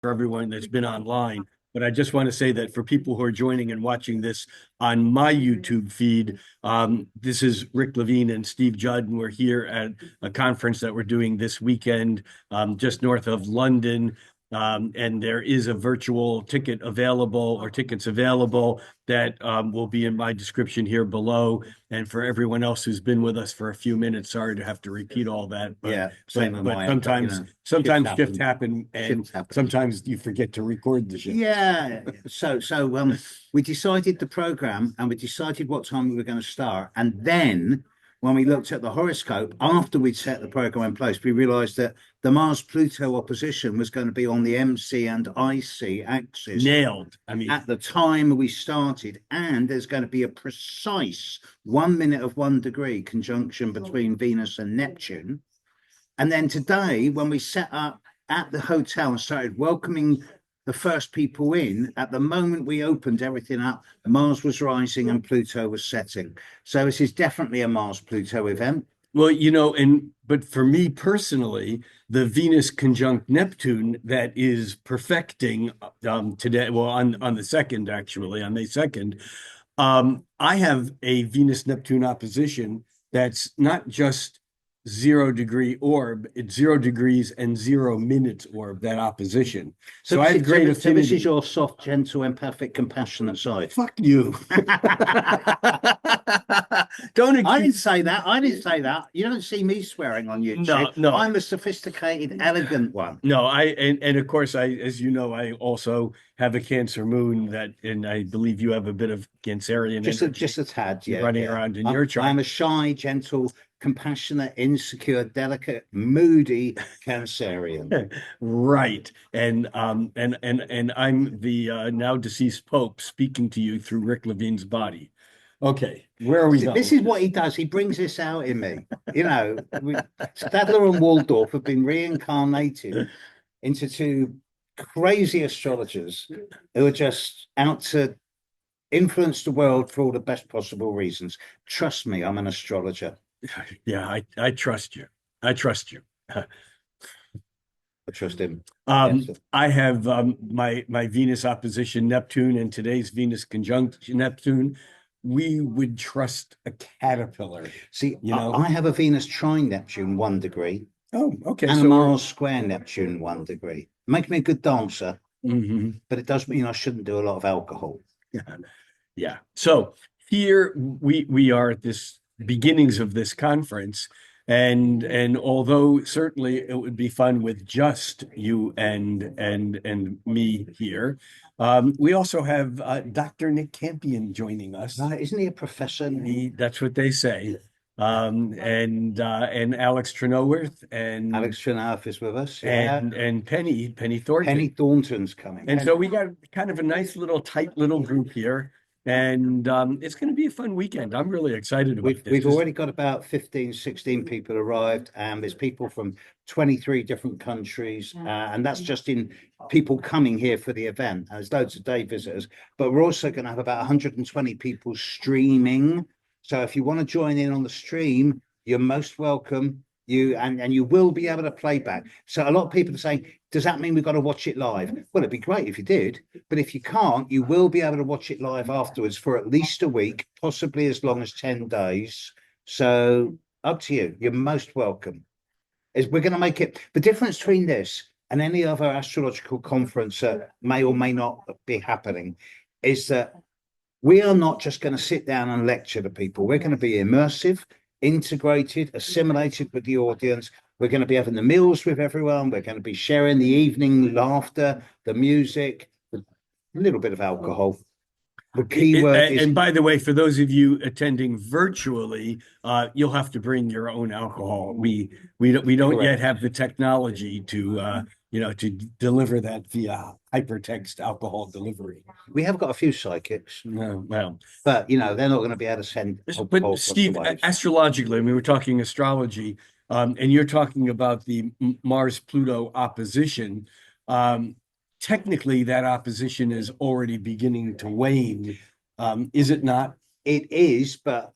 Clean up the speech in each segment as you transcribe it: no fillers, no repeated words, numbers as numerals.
for everyone that's been online. But I just want to say that for people who are joining and watching this on my YouTube feed, this is Rick Levine and Steve Judd, and we're here at a conference that we're doing this weekend just north of London. And there is a virtual ticket available or tickets available that will be in my description here below. And for everyone else who's been with us for a few minutes, sorry to have to repeat all that. Yeah, same on but my end, but, sometimes shifts happen, and shifts happen. sometimes you forget to record the shift. Yeah. So we decided the program and we decided what time we were going to start. And then when we looked at the horoscope, after we'd set the program in place, we realized that the Mars-Pluto opposition was going to be on the MC and IC axis. Nailed. I mean, at the time we started, and there's going to be a precise 1 minute of 1 degree conjunction between Venus and Neptune. And then today, when we set up at the hotel and started welcoming the first people in, at the moment we opened everything up, Mars was rising and Pluto was setting. So this is definitely a Mars-Pluto event. well, but for me personally, the Venus conjunct Neptune that is perfecting today, well, on the second, actually, on May 2nd, I have a Venus Neptune opposition that's not just 0 degree orb, it's 0 degrees and 0 minutes orb, that opposition. So I have great affinity. So this is your soft, gentle, empathic, compassionate side. Fuck you. Don't I didn't say that. I didn't say that. You don't see me swearing on YouTube. No. I'm a sophisticated, elegant one. No, and of course, as you know, I also have a Cancer moon and I believe you have a bit of Cancerian just a tad, yeah, running around in your chart. I'm a shy, gentle, compassionate, insecure, delicate, moody Cancerian. Right. And I'm the now deceased Pope speaking to you through Rick Levine's body. Okay, where are we going? This is what he does. He brings this out in me. Stadler and Waldorf have been reincarnated into two crazy astrologers who are just out to influence the world for all the best possible reasons. Trust me, I'm an astrologer. Yeah, I trust you. I trust you. I trust him. Yes. I have my Venus opposition Neptune and today's Venus conjunct Neptune. We would trust a caterpillar. See, I have a Venus trine Neptune 1 degree. Oh, okay. And a Mars square Neptune 1 degree. Make me a good dancer, but it does mean I shouldn't do a lot of alcohol. Yeah. So here we are at this beginnings of this conference, and although certainly it would be fun with just you and me here, we also have Dr. Nick Campion joining us. Isn't he a professor? That's what they say. And Alex Trenoworth and Alex Trenoworth is with us, and Penny Thornton. Penny Thornton's coming, and so we got kind of a nice little tight little group here. And it's going to be a fun weekend. I'm really excited about this. We've already got about 15, 16 people arrived, and there's people from 23 different countries. And that's just in people coming here for the event. There's loads of day visitors, but we're also going to have about 120 people streaming. So if you want to join in on the stream, you're most welcome. You will be able to play back. So a lot of people are saying, does that mean we've got to watch it live? Well, it'd be great if you did, but if you can't, you will be able to watch it live afterwards for at least a week, possibly as long as 10 days. So up to you. You're most welcome. We're going to make it the difference between this and any other astrological conference that may or may not be happening is that we are not just going to sit down and lecture to people. We're going to be immersive, integrated, assimilated with the audience. We're going to be having the meals with everyone. We're going to be sharing the evening laughter, the music, a little bit of alcohol. The key word is... And by the way, for those of you attending virtually, you'll have to bring your own alcohol. We don't yet have the technology to deliver that via hypertext alcohol delivery. We have got a few psychics. No, well, but they're not going to be able to send. But Steve, astrologically, I mean, we're talking astrology, and you're talking about the Mars-Pluto opposition. Technically, that opposition is already beginning to wane. Is it not? It is, but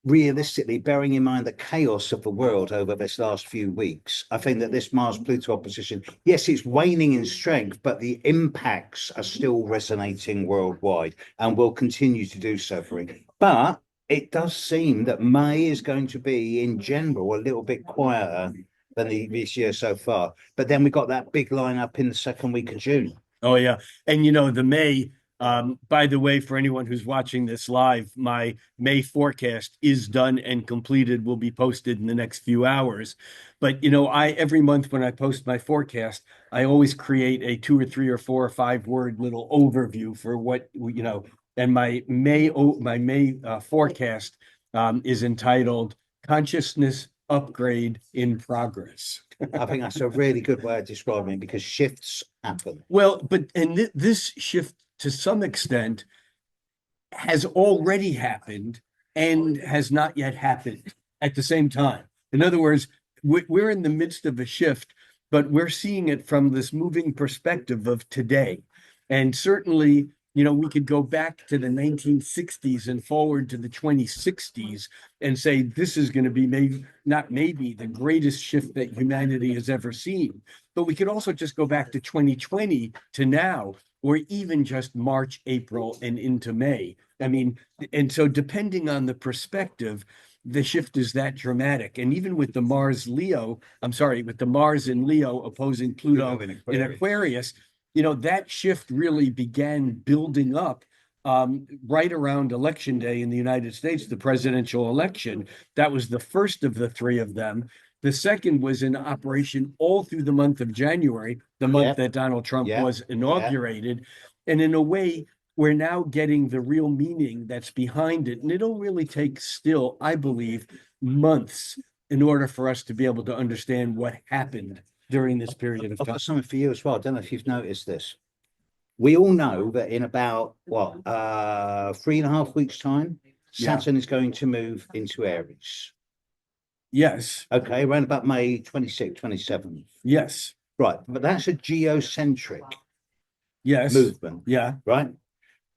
realistically, bearing in mind the chaos of the world over this last few weeks, I think that this Mars Pluto opposition, yes, it's waning in strength, but the impacts are still resonating worldwide and will continue to do so for it. But it does seem that May is going to be, in general, a little bit quieter than this year so far. But then we got that big lineup in the second week of June. Oh yeah. And you know, the May, by the way, for anyone who's watching this live, my May forecast is done and completed, will be posted in the next few hours. But you know, I every month when I post my forecast, I always create a 2 or 3 or 4 or 5 word little overview for what you know, and my May forecast is entitled Consciousness Upgrade in Progress. I think that's a really good way of describing it because shifts happen. Well, but and this shift to some extent has already happened and has not yet happened at the same time. In other words, we're in the midst of a shift, but we're seeing it from this moving perspective of today. And certainly, you know, we could go back to the 1960s and forward to the 2060s and say this is going to be maybe the greatest shift that humanity has ever seen. But we could also just go back to 2020 to now, or even just March, April, and into May. I mean, and so depending on the perspective, the shift is that dramatic. And even with the Mars in Leo opposing Pluto in Aquarius, you know, that shift really began building up right around Election Day in the United States, the presidential election. That was the first of the three of them. The second was in operation all through the month of January, the month that Donald Trump was inaugurated. And in a way, we're now getting the real meaning that's behind it. And it'll really take still, I believe, months in order for us to be able to understand what happened during this period of I've time. got something for you as well. I don't know if you've noticed this. We all know that in about 3.5 weeks' time, Saturn is going to move into Aries. Yes. Okay, around about May 26th, 27th. Yes. Right, but that's a geocentric Yes. movement. Yeah. Right.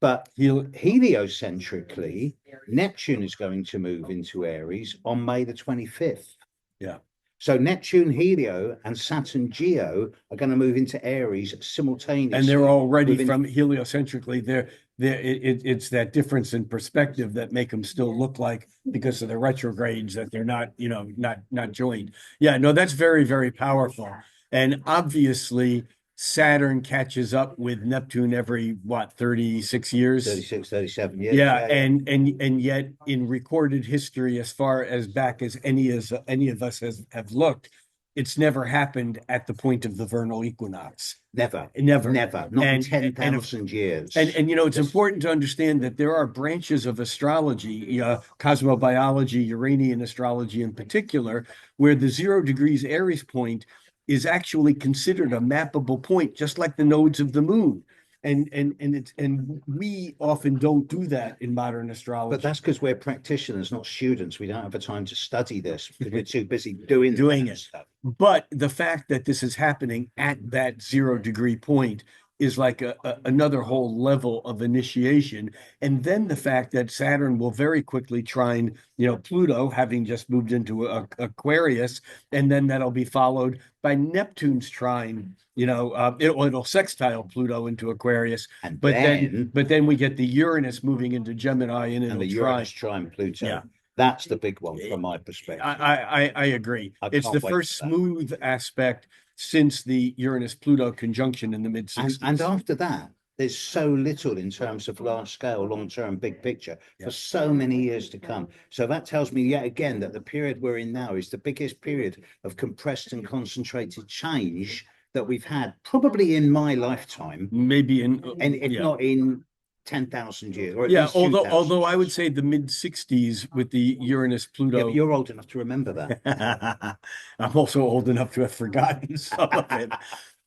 But heliocentrically, Neptune is going to move into Aries on May the 25th. Yeah. So Neptune Helio and Saturn Geo are going to move into Aries simultaneously. And they're already from heliocentrically, it's that difference in perspective that make them still look like, because of the retrogrades, that they're not, you know, not joined. Yeah, no, that's very, very powerful. And obviously Saturn catches up with Neptune every 36 years? 36, 37 years. Yeah, and yet in recorded history, as far as back as any of us have looked, it's never happened at the point of the vernal equinox. Never. Never. Not in 10,000 years. And you know, it's important to understand that there are branches of astrology, cosmobiology, Uranian astrology in particular, where the 0 degrees Aries point is actually considered a mappable point, just like the nodes of the moon. And we often don't do that in modern astrology. But that's because we're practitioners, not students. We don't have the time to study this because we're too busy doing it. Stuff. But the fact that this is happening at that 0 degree point is like another whole level of initiation. And then the fact that Saturn will very quickly trine, you know, Pluto, having just moved into Aquarius, and then that'll be followed by Neptune's trine. You know, it'll sextile Pluto into Aquarius, but then we get the Uranus moving into Gemini, and the Uranus trine Pluto. Yeah. That's the big one from my perspective. I agree. It's the first smooth aspect since the Uranus-Pluto conjunction in the mid-60s. And after that, there's so little in terms of large scale, long-term, big picture for so many years to come. So that tells me yet again that the period we're in now is the biggest period of compressed and concentrated change that we've had probably in my lifetime. Maybe not in 10,000 years. Or although I would say the mid-60s with the Uranus-Pluto. Yeah, but you're old enough to remember that. I'm also old enough to have forgotten some of it.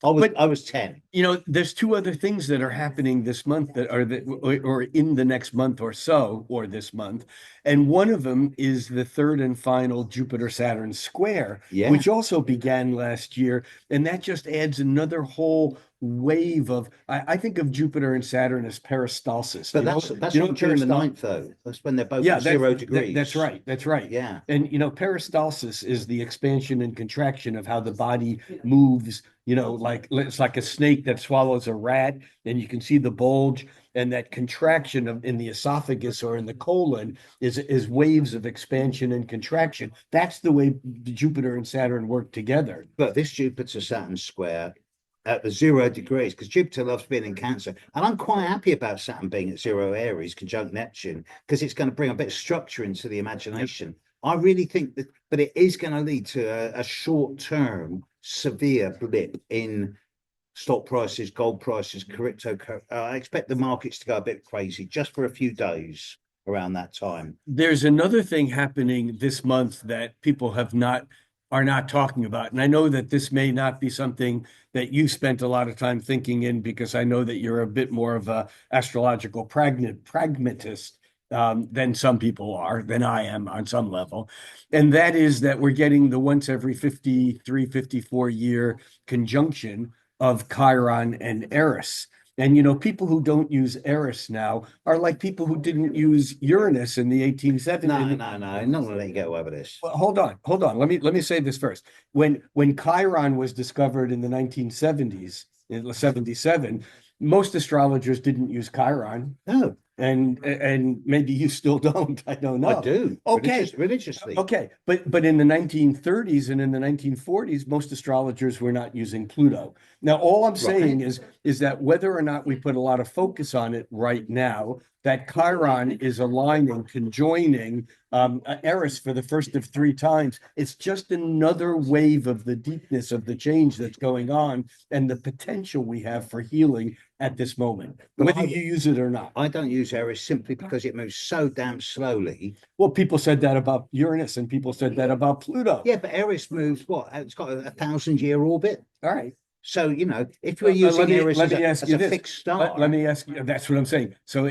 I was 10. You know, there's 2 other things that are happening this month or in the next month or so, or this month. And one of them is the third and final Jupiter-Saturn square, which also began last year. And that just adds another whole wave of, I think of Jupiter and Saturn as peristalsis. But that's you know on June the peristal 9th, though. That's when they're both Yeah, at 0 degrees. that's right. That's right. Yeah. And peristalsis is the expansion and contraction of how the body moves, like it's like a snake that swallows a rat, and you can see the bulge, and that contraction in the esophagus or in the colon is waves of expansion and contraction. That's the way Jupiter and Saturn work together. But this Jupiter-Saturn square at the 0 degrees, because Jupiter loves being in Cancer, and I'm quite happy about Saturn being at 0 Aries, conjunct Neptune, because it's going to bring a bit of structure into the imagination. Yep. I really think that, but it is going to lead to a short-term severe blip in stock prices, gold prices, crypto. I expect the markets to go a bit crazy just for a few days around that time. There's another thing happening this month that people are not talking about. And I know that this may not be something that you spent a lot of time thinking in, because I know that you're a bit more of a astrological pragmatist than some people are, than I am on some level. And that is that we're getting the once every 53, 54 year conjunction of Chiron and Eris. And people who don't use Eris now are like people who didn't use Uranus in the 1870s. No, I'm not going to let you get away with this. Well, hold on. Let me say this first. When Chiron was discovered in the 1970s, in 77, most astrologers didn't use Chiron. No. And maybe you still don't. I don't know. I do. Okay. Religiously. Okay. But in the 1930s and in the 1940s, most astrologers were not using Pluto. Now, all I'm saying is that whether or not we put a lot of focus on it right now, that Chiron is aligning, conjoining Eris for the first of 3 times. It's just another wave of the deepness of the change that's going on and the potential we have for healing at this moment, whether you use it or not. I don't use Eris simply because it moves so damn slowly. Well, people said that about Uranus and people said that about Pluto. Yeah, but Eris moves what? It's got a 1,000-year orbit. All right. So, if we're using Eris as a fixed star. Let me ask you, that's what I'm saying. So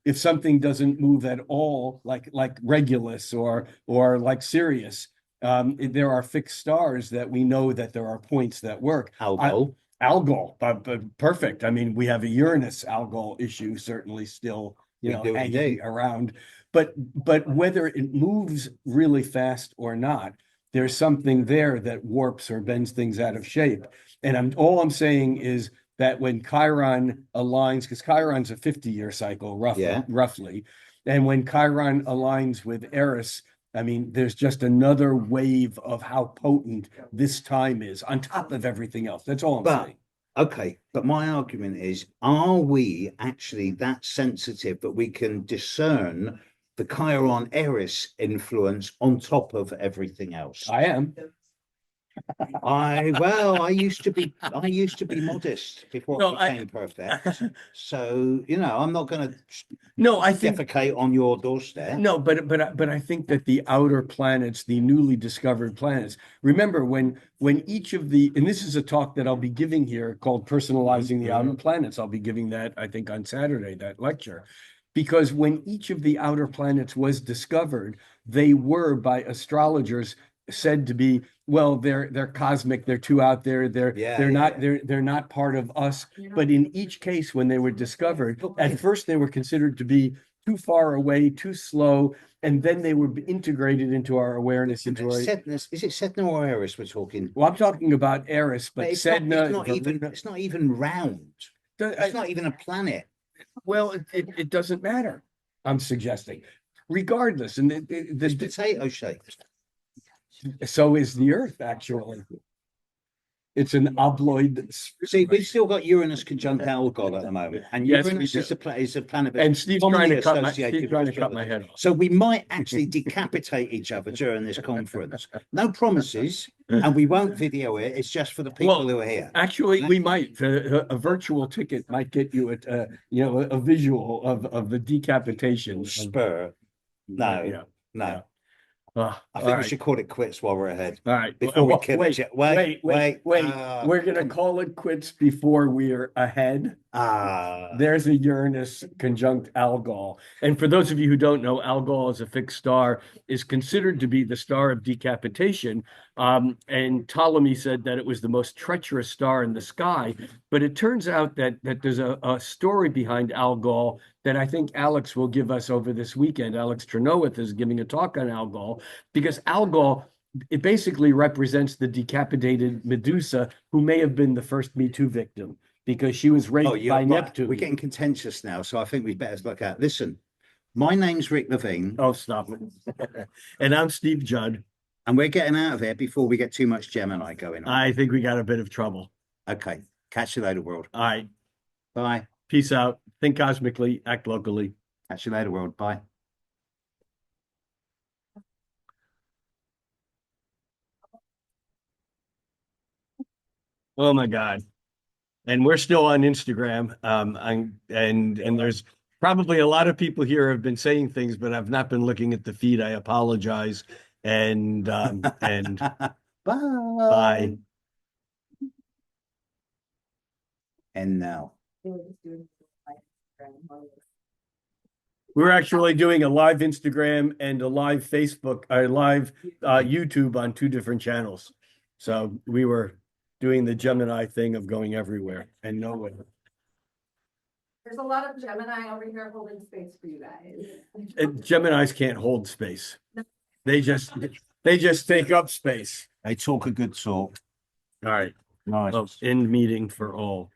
if something doesn't move at all, like Regulus or like Sirius, there are fixed stars that we know that there are points that work. Algol, perfect. I mean, we have a Uranus Algol issue certainly still, hanging around. But whether it moves really fast or not, there's something there that warps or bends things out of shape. And all I'm saying is that when Chiron aligns, because Chiron's a 50-year cycle, roughly, and when Chiron aligns with Eris, I mean, there's just another wave of how potent this time is on top of everything else. That's all I'm saying. Okay, but my argument is, are we actually that sensitive that we can discern the Chiron Eris influence on top of everything else? I am. I used to be modest before I became perfect. So, I'm not going to defecate on your doorstep. No, but I think that the outer planets, the newly discovered planets, remember when each of and this is a talk that I'll be giving here called Personalizing the Outer Planets. I'll be giving that, I think, on Saturday, that lecture. Because when each of the outer planets was discovered, they were by astrologers said to be, well, they're cosmic, they're too out there, they're not part of us. But in each case, when they were discovered, at first they were considered to be too far away, too slow, and then they were integrated into our awareness. Is it Sedna or Eris we're talking? Well, I'm talking about Eris, but Sedna, it's not even round. It's not even a planet. Well, it doesn't matter, I'm suggesting. Regardless, and it's potato shaped. So is the Earth, actually. It's an obloid. See, we've still got Uranus conjunct Algol at the moment, and Uranus is a planet. And Steve's trying to cut my head off. So we might actually decapitate each other during this conference. No promises, and we won't video it. It's just for the people who are here. Actually, we might. A virtual ticket might get you a visual of the decapitation. Spur. No. I think we should call it quits while we're ahead. All right. Before we kill wait. We're going to call it quits before we're ahead. There's a Uranus conjunct Algol. And for those of you who don't know, Algol as a fixed star is considered to be the star of decapitation. And Ptolemy said that it was the most treacherous star in the sky. But it turns out that there's a story behind Algol that I think Alex will give us over this weekend. Alex Trenowath is giving a talk on Algol, because Algol, it basically represents the decapitated Medusa who may have been the first Me Too victim, because she was raped by Neptune. We're getting contentious now, so I think we better look at. Listen, my name's Rick Levine. Oh, stop it. And I'm Steve Judd. And we're getting out of here before we get too much Gemini going on. I think we got a bit of trouble. Okay. Catch you later, world. All right. Bye. Peace out. Think cosmically, act locally. Catch you later, world. Bye. Oh my God. And we're still on Instagram. And there's probably a lot of people here have been saying things, but I've not been looking at the feed. I apologize. And Bye. bye. And now. We're actually doing a live Instagram and a live Facebook, a live YouTube on 2 different channels. So we were doing the Gemini thing of going everywhere and nowhere. There's a lot of Gemini over here holding space for you guys. Geminis can't hold space. They just take up space. They talk a good talk. All right. Nice. End meeting for all.